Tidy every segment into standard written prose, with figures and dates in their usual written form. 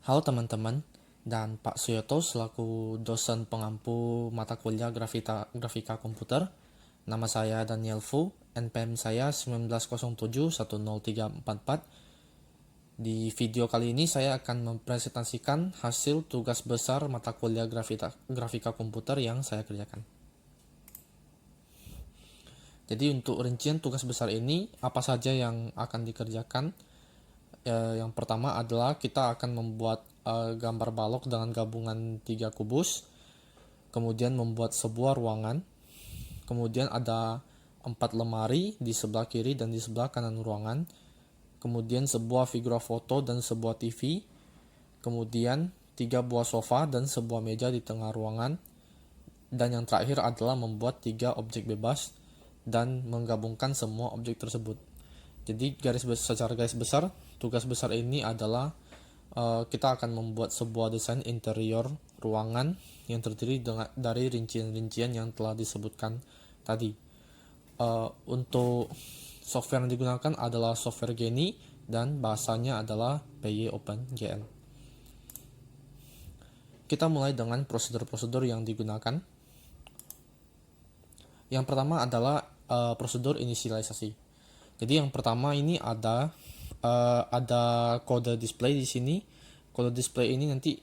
Halo teman-teman, dan Pak Suyoto selaku dosen pengampu mata kuliah grafika komputer. Nama saya Daniel Fu, NPM saya 19071034. Di video kali ini saya akan mempresentasikan hasil tugas besar mata kuliah grafika komputer yang saya kerjakan. Jadi untuk rincian tugas besar ini, apa saja yang akan dikerjakan? Yang pertama adalah kita akan membuat gambar balok dengan gabungan 3 kubus, kemudian membuat sebuah ruangan, kemudian ada 4 lemari di sebelah kiri dan di sebelah kanan ruangan, kemudian sebuah figura foto dan sebuah TV, kemudian 3 buah sofa dan sebuah meja di tengah ruangan, dan yang terakhir adalah membuat 3 objek bebas dan menggabungkan semua objek tersebut. Jadi secara garis besar, tugas besar ini adalah kita akan membuat sebuah desain interior ruangan yang terdiri dari rincian-rincian yang telah disebutkan tadi. Untuk software yang digunakan adalah software Genie dan bahasanya adalah PyOpenGL. Kita mulai dengan prosedur-prosedur yang digunakan. Yang pertama adalah prosedur inisialisasi. Jadi yang pertama ini ada kode display di sini. Kode display ini nanti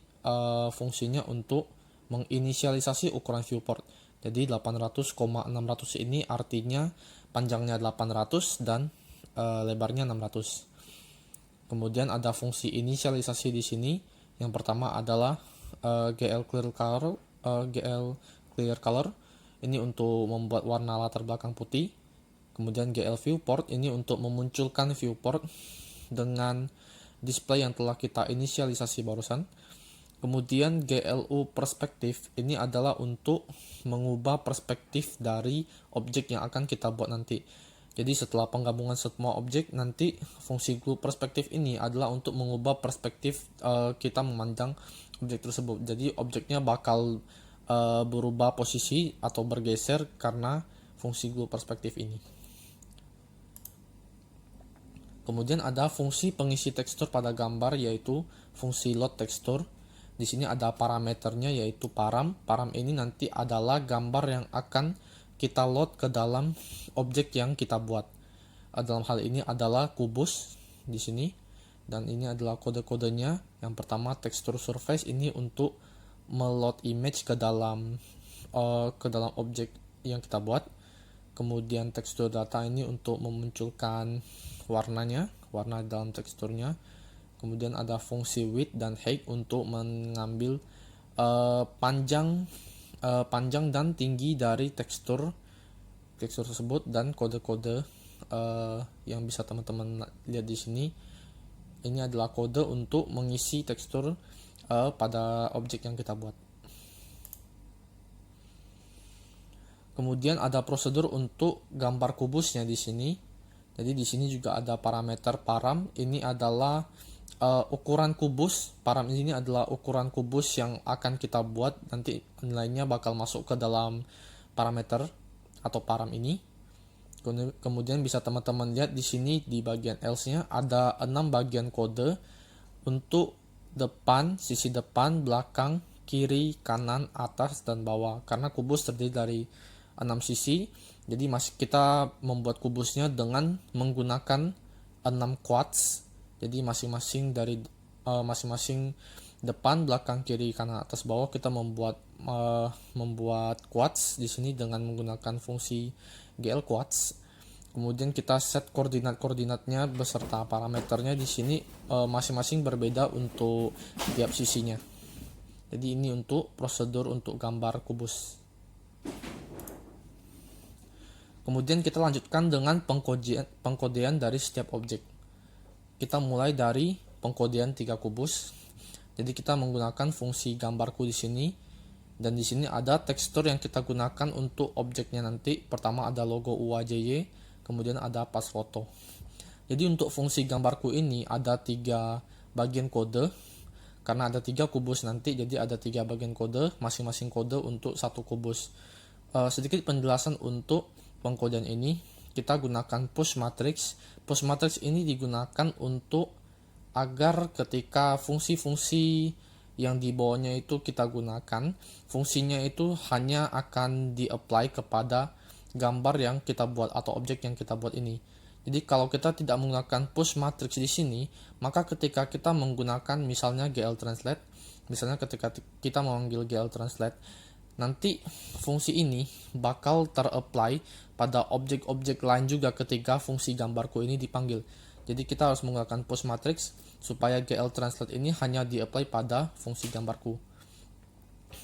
fungsinya untuk menginisialisasi ukuran viewport. Jadi 800,600 ini artinya panjangnya 800 dan lebarnya 600. Kemudian ada fungsi inisialisasi di sini. Yang pertama adalah GL clear color. Ini untuk membuat warna latar belakang putih. Kemudian GL viewport ini untuk memunculkan viewport dengan display yang telah kita inisialisasi barusan. Kemudian GLU perspektif ini adalah untuk mengubah perspektif dari objek yang akan kita buat nanti. Jadi setelah penggabungan semua objek, nanti fungsi glue perspektif ini adalah untuk mengubah perspektif kita memandang objek tersebut. Jadi objeknya bakal berubah posisi atau bergeser karena fungsi glue perspektif ini. Kemudian ada fungsi pengisi tekstur pada gambar, yaitu fungsi load texture. Di sini ada parameternya, yaitu param. Param ini nanti adalah gambar yang akan kita load ke dalam objek yang kita buat. Dalam hal ini adalah kubus di sini, dan ini adalah kode-kodenya. Yang pertama tekstur surface ini untuk meload image ke dalam objek yang kita buat. Kemudian tekstur data ini untuk memunculkan warna dalam teksturnya. Kemudian ada fungsi width dan height untuk mengambil panjang dan tinggi dari tekstur tersebut, dan kode-kode yang bisa teman-teman lihat di sini. Ini adalah kode untuk mengisi tekstur pada objek yang kita buat. Kemudian ada prosedur untuk gambar kubusnya di sini. Jadi di sini juga ada parameter param. Ini adalah ukuran kubus. Param ini adalah ukuran kubus yang akan kita buat. Nanti nilainya bakal masuk ke dalam parameter atau param ini. Kemudian bisa teman-teman lihat di sini di bagian else-nya ada 6 bagian kode untuk depan, sisi depan, belakang, kiri, kanan, atas, dan bawah. Karena kubus terdiri dari 6 sisi, jadi kita membuat kubusnya dengan menggunakan 6 quads. Jadi masing-masing depan, belakang, kiri, kanan, atas, bawah kita membuat quads di sini dengan menggunakan fungsi GL quads. Kemudian kita set koordinatnya beserta parameternya di sini masing-masing berbeda untuk tiap sisinya. Jadi ini untuk prosedur untuk gambar kubus. Kemudian kita lanjutkan dengan pengkodean dari setiap objek. Kita mulai dari pengkodean 3 kubus. Jadi kita menggunakan fungsi gambarku di sini, dan di sini ada tekstur yang kita gunakan untuk objeknya nanti. Pertama ada logo UAJY, kemudian ada pas foto. Jadi untuk fungsi gambarku ini ada 3 bagian kode. Karena ada 3 kubus nanti, jadi ada 3 bagian kode, masing-masing kode untuk 1 kubus. Sedikit penjelasan untuk pengkodean ini. Kita gunakan push matrix. Push matrix ini digunakan untuk agar ketika fungsi-fungsi yang di bawahnya itu kita gunakan, fungsinya itu hanya akan di-apply kepada gambar yang kita buat atau objek yang kita buat ini. Jadi kalau kita tidak menggunakan push matrix di sini, maka ketika kita menggunakan misalnya GL Translate, misalnya ketika kita memanggil GL Translate, nanti fungsi ini bakal ter-apply pada objek-objek lain juga ketika fungsi gambarku ini dipanggil. Jadi kita harus menggunakan push matrix supaya GL Translate ini hanya di-apply pada fungsi gambarku.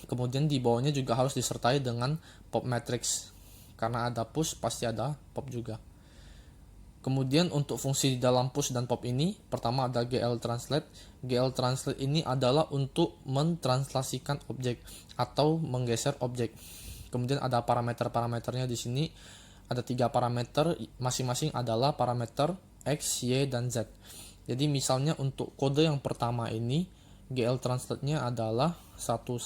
Kemudian di bawahnya juga harus disertai dengan pop matrix. Karena ada push pasti ada pop juga. Kemudian untuk fungsi di dalam push dan pop ini, pertama ada GL Translate. GL Translate ini adalah untuk mentranslasikan objek atau menggeser objek. Kemudian ada parameter-parameternya di sini. Ada 3 parameter, masing-masing adalah parameter X, Y, dan Z. Jadi misalnya untuk kode yang pertama ini, GL Translate-nya adalah 100.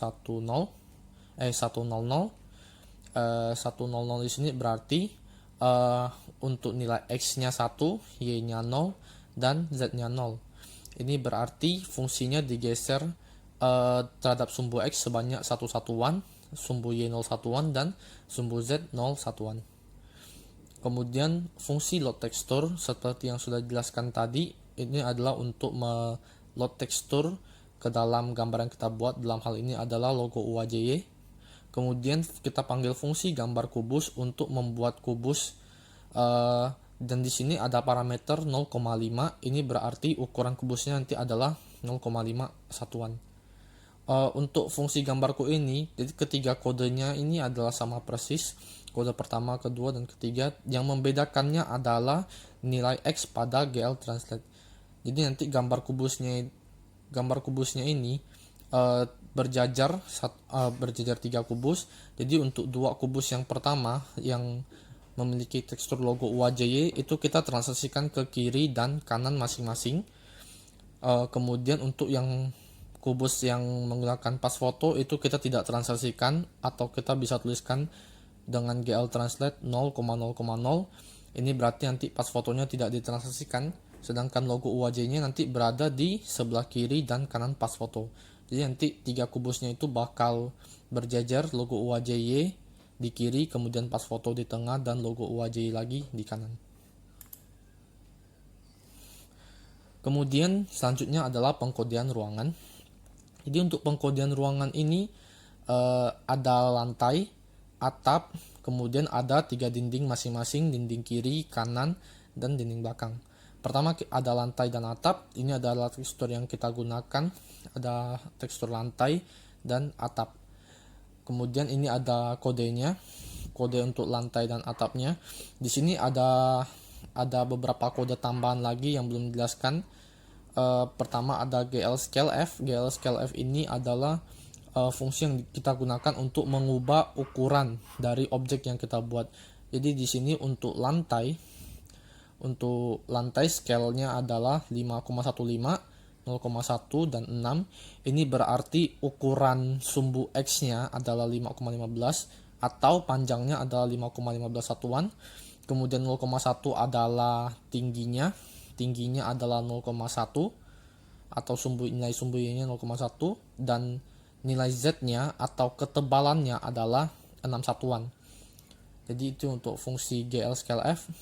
100 di sini berarti untuk nilai X-nya 1, Y-nya 0, dan Z-nya 0. Ini berarti fungsinya digeser terhadap sumbu X sebanyak 1 satuan, sumbu Y 0 satuan, dan sumbu Z 0 satuan. Kemudian fungsi load texture seperti yang sudah dijelaskan tadi, ini adalah untuk load tekstur ke dalam gambar yang kita buat, dalam hal ini adalah logo UAJY. Kemudian kita panggil fungsi gambar kubus untuk membuat kubus, dan di sini ada parameter 0,5. Ini berarti ukuran kubusnya nanti adalah 0,5 satuan. Untuk fungsi gambarku ini, jadi ketiga kodenya ini adalah sama persis. Kode pertama, kedua, dan ketiga. Yang membedakannya adalah nilai X pada GL Translate. Jadi nanti gambar kubusnya ini berjajar 3 kubus. Jadi untuk 2 kubus yang pertama yang memiliki tekstur logo UAJY itu kita translasikan ke kiri dan kanan masing-masing. Kemudian untuk yang kubus yang menggunakan pas foto itu kita tidak translasikan, atau kita bisa tuliskan dengan GL Translate 0,0,0. Ini berarti nanti pas fotonya tidak ditranslasikan, sedangkan logo UAJ-nya nanti berada di sebelah kiri dan kanan pas foto. Jadi nanti 3 kubusnya itu bakal berjajar, logo UAJY di kiri, kemudian pas foto di tengah, dan logo UAJY lagi di kanan. Kemudian selanjutnya adalah pengkodean ruangan. Jadi untuk pengkodean ruangan ini ada lantai, atap, kemudian ada 3 dinding masing-masing, dinding kiri, kanan, dan dinding belakang. Pertama ada lantai dan atap. Ini adalah tekstur yang kita gunakan, ada tekstur lantai dan atap. Kemudian ini ada kodenya, kode untuk lantai dan atapnya. Di sini ada beberapa kode tambahan lagi yang belum dijelaskan. Pertama ada GL Scale F. GL Scale F ini adalah fungsi yang kita gunakan untuk mengubah ukuran dari objek yang kita buat. Jadi di sini untuk lantai scale-nya adalah 5,15, 0,1, dan 6. Ini berarti ukuran sumbu X-nya adalah 5,15 atau panjangnya adalah 5,15 satuan. Kemudian 0,1 adalah tingginya adalah 0,1 atau nilai sumbu Y-nya 0,1, dan nilai Z-nya atau ketebalannya adalah 6 satuan. Jadi itu untuk fungsi GL Scale F.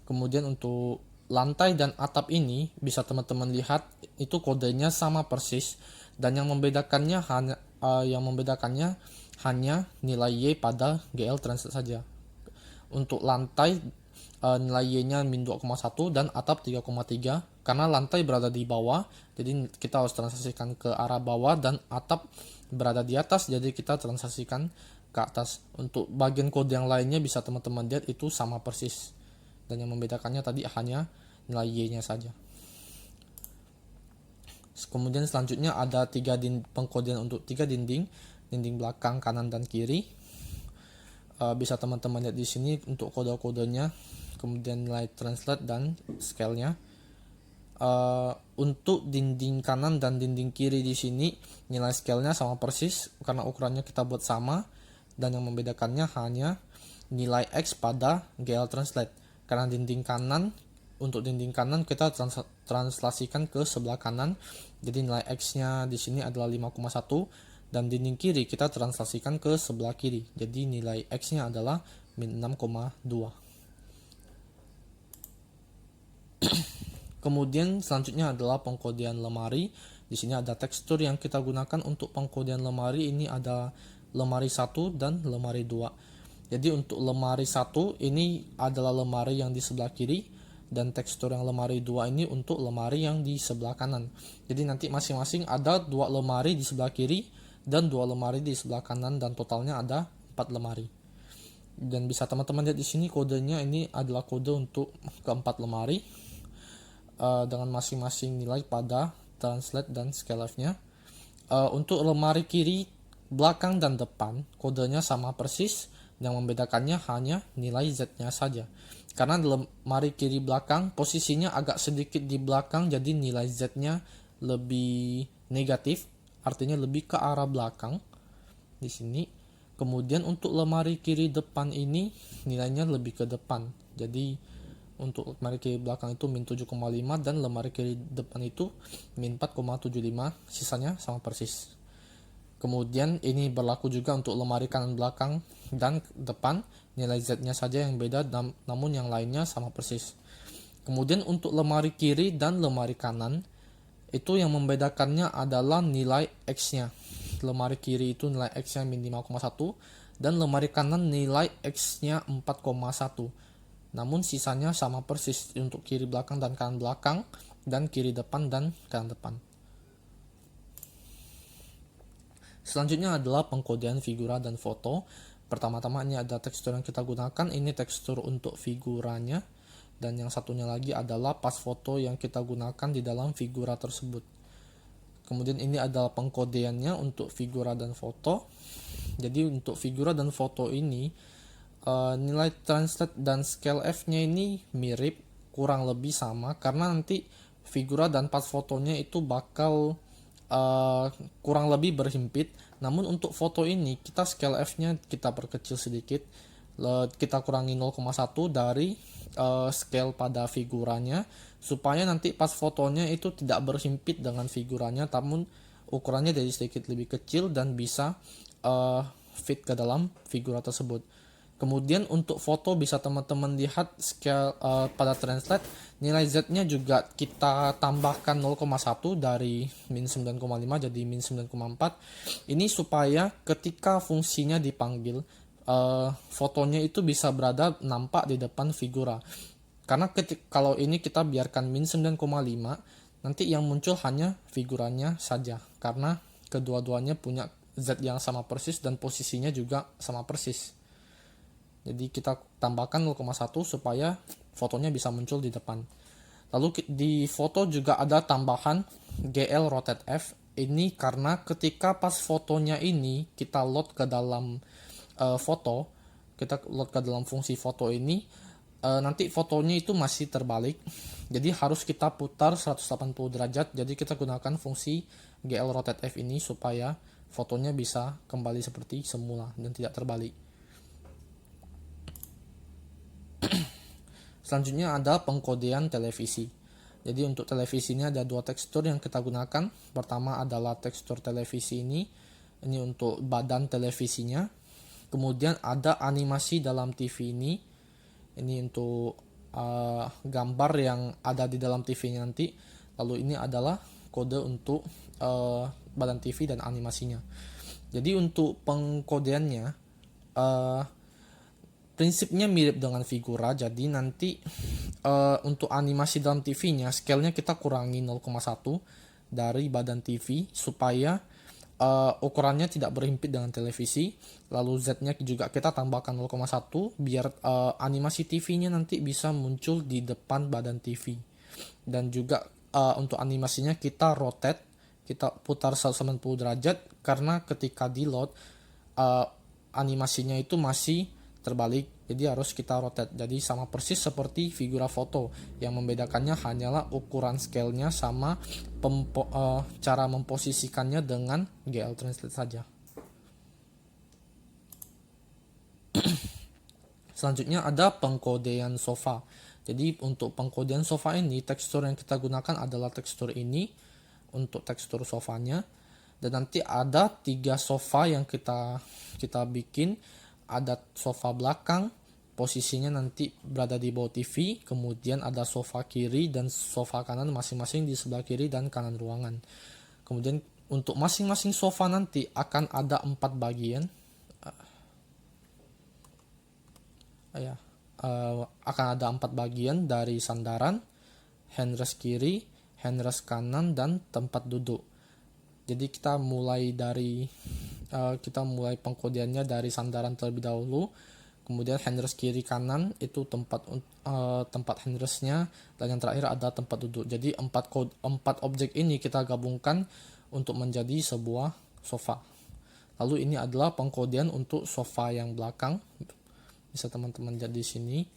Kemudian untuk lantai dan atap ini bisa teman-teman lihat itu kodenya sama persis, dan yang membedakannya hanya nilai Y pada GL Translate saja. Untuk lantai nilai Y-nya min 2,1 dan atap 3,3. Karena lantai berada di bawah, jadi kita harus translasikan ke arah bawah, dan atap berada di atas, jadi kita translasikan ke atas. Untuk bagian kode yang lainnya bisa teman-teman lihat itu sama persis, dan yang membedakannya tadi hanya nilai Y-nya saja. Kemudian selanjutnya ada pengkodean untuk 3 dinding belakang, kanan, dan kiri. Bisa teman-teman lihat di sini untuk kode-kodenya, kemudian nilai translate dan scale-nya. Untuk dinding kanan dan dinding kiri di sini nilai scale-nya sama persis karena ukurannya kita buat sama, dan yang membedakannya hanya nilai X pada GL Translate. Karena dinding kanan untuk dinding kanan kita translasikan ke sebelah kanan. Jadi nilai X-nya di sini adalah 5,1 dan dinding kiri kita translasikan ke sebelah kiri. Jadi nilai X-nya adalah min 6,2. Kemudian selanjutnya adalah pengkodean lemari. Di sini ada tekstur yang kita gunakan untuk pengkodean lemari. Ini ada lemari 1 dan lemari 2. Jadi untuk lemari 1 ini adalah lemari yang di sebelah kiri, dan tekstur yang lemari 2 ini untuk lemari yang di sebelah kanan. Jadi nanti masing-masing ada 2 lemari di sebelah kiri dan 2 lemari di sebelah kanan, dan totalnya ada 4 lemari. Dan bisa teman-teman lihat di sini kodenya, ini adalah kode untuk keempat lemari dengan masing-masing nilai pada translate dan scanf-nya. Untuk lemari kiri, belakang, dan depan kodenya sama persis. Yang membedakannya hanya nilai Z-nya saja. Karena lemari kiri belakang posisinya agak sedikit di belakang, jadi nilai Z-nya lebih negatif, artinya lebih ke arah belakang di sini. Kemudian untuk lemari kiri depan ini nilainya lebih ke depan. Jadi untuk lemari kiri belakang itu min 7,5 dan lemari kiri depan itu min 4,75, sisanya sama persis. Kemudian ini berlaku juga untuk lemari kanan belakang dan depan, nilai Z-nya saja yang beda, namun yang lainnya sama persis. Kemudian untuk lemari kiri dan lemari kanan, itu yang membedakannya adalah nilai X-nya. Lemari kiri itu nilai X-nya min 5,1 dan lemari kanan nilai X-nya 4,1. Namun sisanya sama persis untuk kiri belakang dan kanan belakang, dan kiri depan dan kanan depan. Selanjutnya adalah pengkodean figura dan foto. Pertama-tama ini ada tekstur yang kita gunakan, ini tekstur untuk figuranya, dan yang satunya lagi adalah pas foto yang kita gunakan di dalam figura tersebut. Kemudian ini adalah pengkodeannya untuk figura dan foto. Jadi untuk figura dan foto ini nilai translate dan scanf-nya ini mirip, kurang lebih sama, karena nanti figura dan pas fotonya itu bakal kurang lebih berhimpit. Namun untuk foto ini kita scanf-nya kita perkecil sedikit, kita kurangi 0,1 dari scale pada figuranya, supaya nanti pas fotonya itu tidak berhimpit dengan figuranya, namun ukurannya jadi sedikit lebih kecil dan bisa fit ke dalam figura tersebut. Kemudian untuk foto bisa teman-teman lihat scale pada translate, nilai Z-nya juga kita tambahkan 0,1 dari min 9,5 jadi min 9,4. Ini supaya ketika fungsinya dipanggil, fotonya itu bisa berada nampak di depan figura. Karena kalau ini kita biarkan min 9,5, nanti yang muncul hanya figuranya saja, karena kedua-duanya punya Z yang sama persis dan posisinya juga sama persis. Jadi kita tambahkan 0,1 supaya fotonya bisa muncul di depan. Lalu di foto juga ada tambahan GL Rotate F. Ini karena ketika pas fotonya ini kita load ke dalam foto, kita load ke dalam fungsi foto ini, nanti fotonya itu masih terbalik. Jadi harus kita putar 180 derajat. Jadi kita gunakan fungsi GL Rotate F ini supaya fotonya bisa kembali seperti semula dan tidak terbalik. Selanjutnya ada pengkodean televisi. Jadi untuk televisi ini ada dua tekstur yang kita gunakan. Pertama adalah tekstur televisi ini untuk badan televisinya. Kemudian ada animasi dalam TV ini untuk gambar yang ada di dalam TV-nya nanti. Lalu ini adalah kode untuk badan TV dan animasinya. Jadi untuk pengkodeannya, prinsipnya mirip dengan figura. Jadi nanti untuk animasi dalam TV-nya, scale-nya kita kurangi 0,1 dari badan TV supaya ukurannya tidak berhimpit dengan televisi. Lalu Z-nya juga kita tambahkan 0,1 biar animasi TV-nya nanti bisa muncul di depan badan TV. Dan juga untuk animasinya kita rotate, kita putar 180 derajat, karena ketika di load animasinya itu masih terbalik, jadi harus kita rotate. Jadi sama persis seperti figura foto, yang membedakannya hanyalah ukuran scale-nya sama cara memposisikannya dengan GL Translate saja. Selanjutnya ada pengkodean sofa. Jadi untuk pengkodean sofa ini, tekstur yang kita gunakan adalah tekstur ini untuk tekstur sofanya. Dan nanti ada 3 sofa yang kita bikin. Ada sofa belakang, posisinya nanti berada di bawah TV. Kemudian ada sofa kiri dan sofa kanan masing-masing di sebelah kiri dan kanan ruangan. Kemudian untuk masing-masing sofa nanti akan ada 4 bagian. Akan ada 4 bagian dari sandaran, handrest kiri, handrest kanan, dan tempat duduk. Jadi kita mulai pengkodeannya dari sandaran terlebih dahulu, kemudian handrest kiri kanan itu tempat handrestnya, dan yang terakhir ada tempat duduk. Jadi 4 objek ini kita gabungkan untuk menjadi sebuah sofa. Lalu ini adalah pengkodean untuk sofa yang belakang, bisa teman-teman lihat di sini.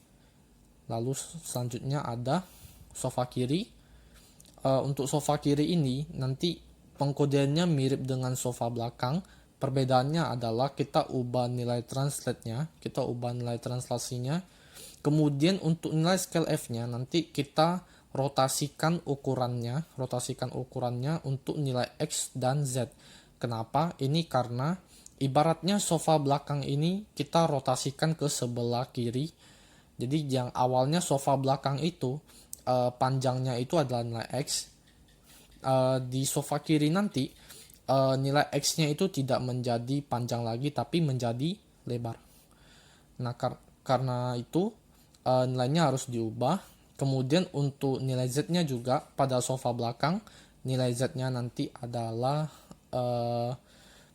Lalu selanjutnya ada sofa kiri. Untuk sofa kiri ini nanti pengkodeannya mirip dengan sofa belakang. Perbedaannya adalah kita ubah nilai translasinya. Kemudian untuk nilai scale F-nya nanti kita rotasikan ukurannya untuk nilai X dan Z. Kenapa? Ini karena ibaratnya sofa belakang ini kita rotasikan ke sebelah kiri. Jadi yang awalnya sofa belakang itu panjangnya itu adalah nilai X. Di sofa kiri nanti nilai X-nya itu tidak menjadi panjang lagi tapi menjadi lebar. Nah, karena itu nilainya harus diubah. Kemudian untuk nilai Z-nya juga pada sofa belakang, nilai Z-nya nanti adalah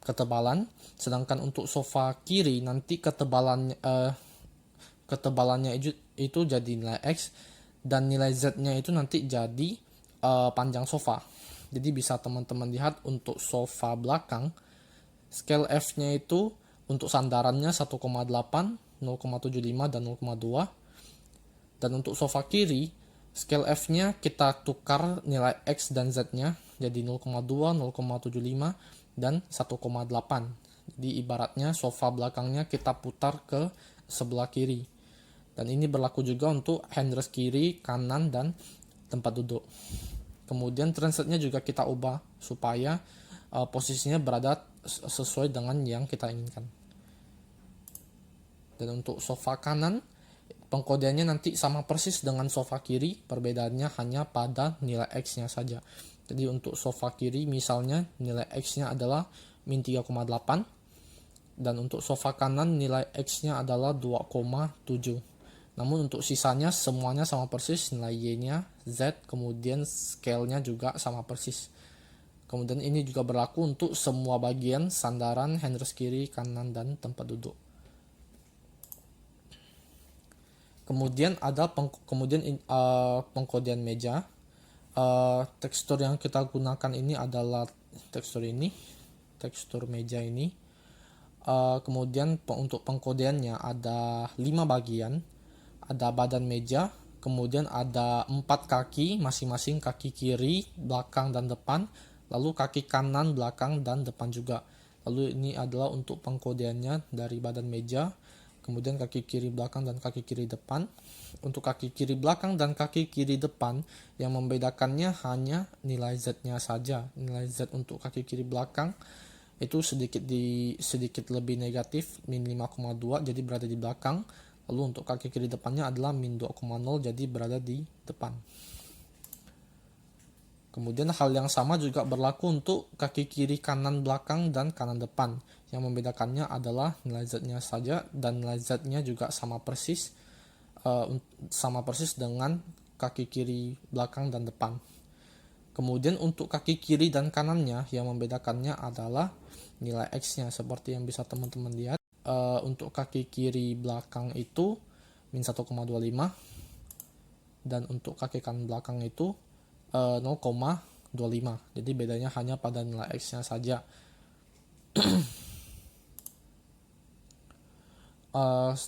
ketebalan. Sedangkan untuk sofa kiri nanti ketebalannya itu jadi nilai X, dan nilai Z-nya itu nanti jadi panjang sofa. Jadi bisa teman-teman lihat untuk sofa belakang, scale F-nya itu untuk sandarannya 1,8, 0,75, dan 0,2. Dan untuk sofa kiri, scale F-nya kita tukar nilai X dan Z-nya jadi 0,2, 0,75, dan 1,8. Jadi ibaratnya sofa belakangnya kita putar ke sebelah kiri. Dan ini berlaku juga untuk handrest kiri, kanan, dan tempat duduk. Kemudian translate-nya juga kita ubah supaya posisinya berada sesuai dengan yang kita inginkan. Dan untuk sofa kanan, pengkodeannya nanti sama persis dengan sofa kiri, perbedaannya hanya pada nilai X-nya saja. Jadi untuk sofa kiri misalnya nilai X-nya adalah min 3,8, dan untuk sofa kanan nilai X-nya adalah 2,7. Namun untuk sisanya semuanya sama persis, nilai Y-nya, Z, kemudian scale-nya juga sama persis. Kemudian ini juga berlaku untuk semua bagian sandaran, handrest kiri, kanan, dan tempat duduk. Kemudian ada pengkodean meja. Tekstur yang kita gunakan ini adalah tekstur meja ini. Kemudian untuk pengkodeannya ada 5 bagian. Ada badan meja, kemudian ada 4 kaki, masing-masing kaki kiri, belakang, dan depan, lalu kaki kanan, belakang, dan depan juga. Lalu ini adalah untuk pengkodeannya dari badan meja, kemudian kaki kiri belakang dan kaki kiri depan. Untuk kaki kiri belakang dan kaki kiri depan, yang membedakannya hanya nilai Z-nya saja. Nilai Z untuk kaki kiri belakang itu sedikit lebih negatif, min 5,2, jadi berada di belakang. Lalu untuk kaki kiri depannya adalah min 2,0, jadi berada di depan. Kemudian hal yang sama juga berlaku untuk kaki kiri kanan belakang dan kanan depan. Yang membedakannya adalah nilai Z-nya saja, dan nilai Z-nya juga sama persis dengan kaki kiri belakang dan depan. Kemudian untuk kaki kiri dan kanannya, yang membedakannya adalah nilai X-nya seperti yang bisa teman-teman lihat. Untuk kaki kiri belakang itu min 1,25, dan untuk kaki kanan belakang itu 0,25. Jadi bedanya hanya pada nilai X-nya saja.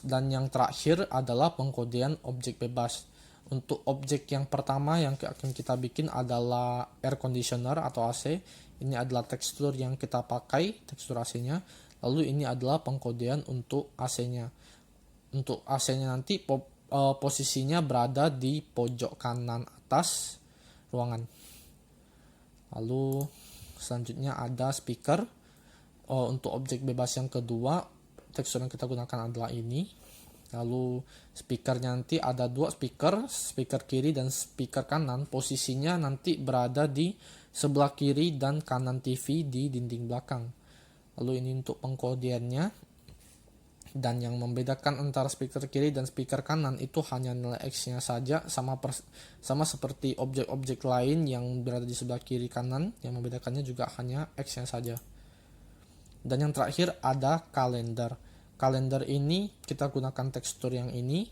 Dan yang terakhir adalah pengkodean objek bebas. Untuk objek yang pertama yang akan kita bikin adalah air conditioner atau AC. Ini adalah tekstur yang kita pakai, tekstur AC-nya. Lalu ini adalah pengkodean untuk AC-nya. Untuk AC-nya nanti posisinya berada di pojok kanan atas ruangan. Lalu selanjutnya ada speaker. Untuk objek bebas yang kedua, tekstur yang kita gunakan adalah ini. Lalu speakernya nanti ada dua speaker kiri dan speaker kanan. Posisinya nanti berada di sebelah kiri dan kanan TV di dinding belakang. Lalu ini untuk pengkodeannya. Dan yang membedakan antara speaker kiri dan speaker kanan itu hanya nilai X-nya saja, sama seperti objek-objek lain yang berada di sebelah kiri kanan. Yang membedakannya juga hanya X-nya saja. Dan yang terakhir ada kalender. Kalender ini kita gunakan tekstur yang ini.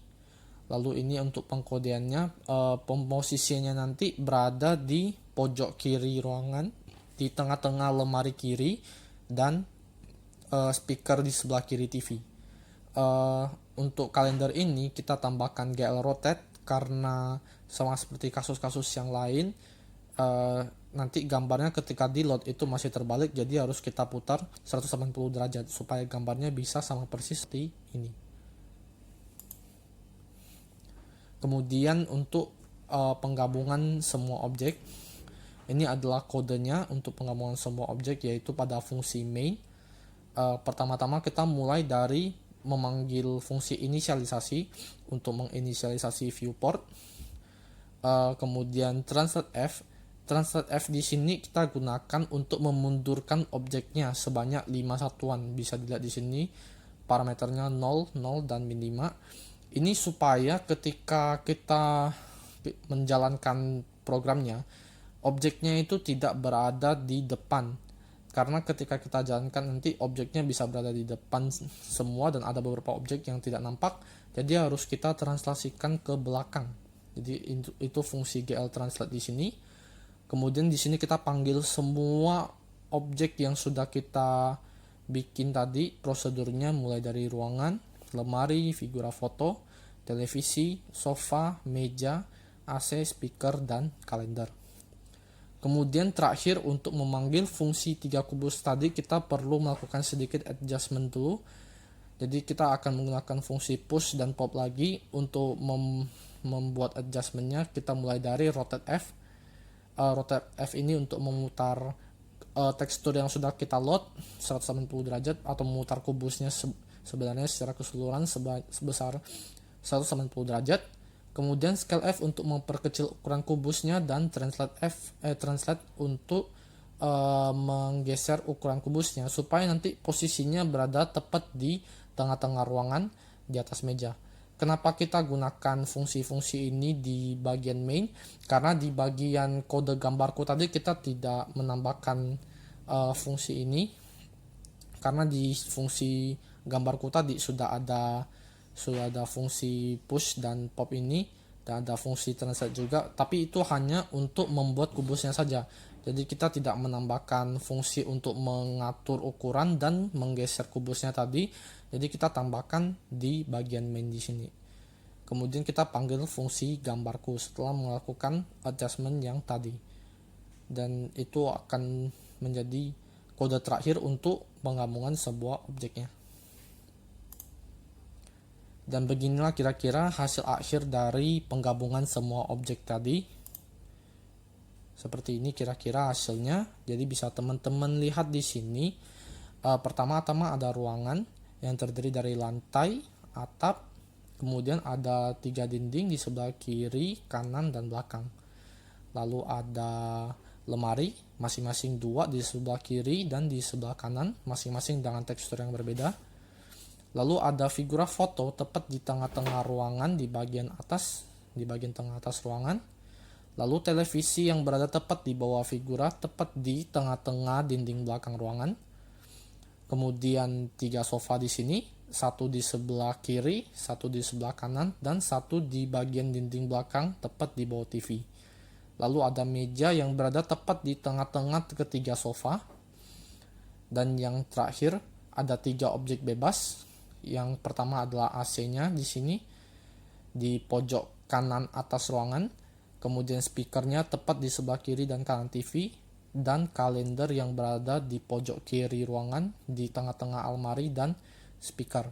Lalu ini untuk pengkodeannya, posisinya nanti berada di pojok kiri ruangan, di tengah-tengah lemari kiri, dan speaker di sebelah kiri TV. Untuk kalender ini kita tambahkan GL rotate karena sama seperti kasus-kasus yang lain, nanti gambarnya ketika di load itu masih terbalik, jadi harus kita putar 180 derajat supaya gambarnya bisa sama persis seperti ini. Kemudian untuk penggabungan semua objek, ini adalah kodenya untuk penggabungan semua objek, yaitu pada fungsi main. Pertama-tama kita mulai dari memanggil fungsi inisialisasi untuk menginisialisasi viewport. Kemudian translate F. Translate F di sini kita gunakan untuk memundurkan objeknya sebanyak 5 satuan. Bisa dilihat di sini parameternya 0, 0 dan min 5. Ini supaya ketika kita menjalankan programnya, objeknya itu tidak berada di depan. Karena ketika kita jalankan nanti objeknya bisa berada di depan semua dan ada beberapa objek yang tidak nampak. Jadi harus kita translasikan ke belakang. Jadi itu fungsi GL translate di sini. Kemudian di sini kita panggil semua objek yang sudah kita bikin tadi, prosedurnya mulai dari ruangan, lemari, figura foto, televisi, sofa, meja, AC, speaker, dan kalender. Kemudian terakhir untuk memanggil fungsi 3 kubus tadi kita perlu melakukan sedikit adjustment dulu. Jadi kita akan menggunakan fungsi push dan pop lagi. Untuk membuat adjustmentnya kita mulai dari rotate F. Rotate F ini untuk memutar tekstur yang sudah kita load 180 derajat atau memutar kubusnya sebenarnya secara keseluruhan sebesar 180 derajat. Kemudian scale F untuk memperkecil ukuran kubusnya, dan translate untuk menggeser ukuran kubusnya supaya nanti posisinya berada tepat di tengah-tengah ruangan di atas meja. Kenapa kita gunakan fungsi-fungsi ini di bagian main? Karena di bagian kode gambarku tadi kita tidak menambahkan fungsi ini, karena di fungsi gambarku tadi sudah ada fungsi push dan pop ini, dan ada fungsi translate juga, tapi itu hanya untuk membuat kubusnya saja. Jadi kita tidak menambahkan fungsi untuk mengatur ukuran dan menggeser kubusnya tadi. Jadi kita tambahkan di bagian main di sini. Kemudian kita panggil fungsi gambarku setelah melakukan adjustment yang tadi. Dan itu akan menjadi kode terakhir untuk penggabungan sebuah objeknya. Dan beginilah kira-kira hasil akhir dari penggabungan semua objek tadi. Seperti ini kira-kira hasilnya. Jadi bisa teman-teman lihat di sini. Pertama-tama ada ruangan yang terdiri dari lantai, atap, kemudian ada 3 dinding di sebelah kiri, kanan, dan belakang. Lalu ada lemari, masing-masing 2 di sebelah kiri dan di sebelah kanan, masing-masing dengan tekstur yang berbeda. Lalu ada figura foto tepat di tengah-tengah ruangan di bagian tengah atas ruangan. Lalu televisi yang berada tepat di bawah figura, tepat di tengah-tengah dinding belakang ruangan. Kemudian 3 sofa di sini, 1 di sebelah kiri, 1 di sebelah kanan, dan 1 di bagian dinding belakang tepat di bawah TV. Lalu ada meja yang berada tepat di tengah-tengah ketiga sofa. Dan yang terakhir ada 3 objek bebas. Yang pertama adalah AC-nya di sini di pojok kanan atas ruangan, kemudian speakernya tepat di sebelah kiri dan kanan TV, dan kalender yang berada di pojok kiri ruangan di tengah-tengah almari dan speaker.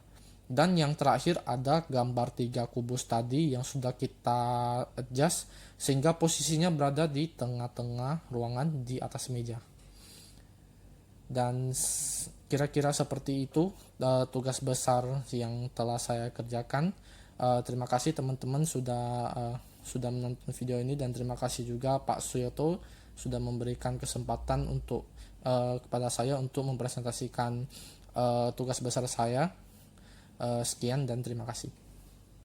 Dan yang terakhir ada gambar 3 kubus tadi yang sudah kita adjust sehingga posisinya berada di tengah-tengah ruangan di atas meja. Dan kira-kira seperti itu tugas besar yang telah saya kerjakan. Terima kasih teman-teman sudah menonton video ini, dan terima kasih juga Pak Suyoto sudah memberikan kesempatan kepada saya untuk mempresentasikan tugas besar saya. Sekian dan terima kasih.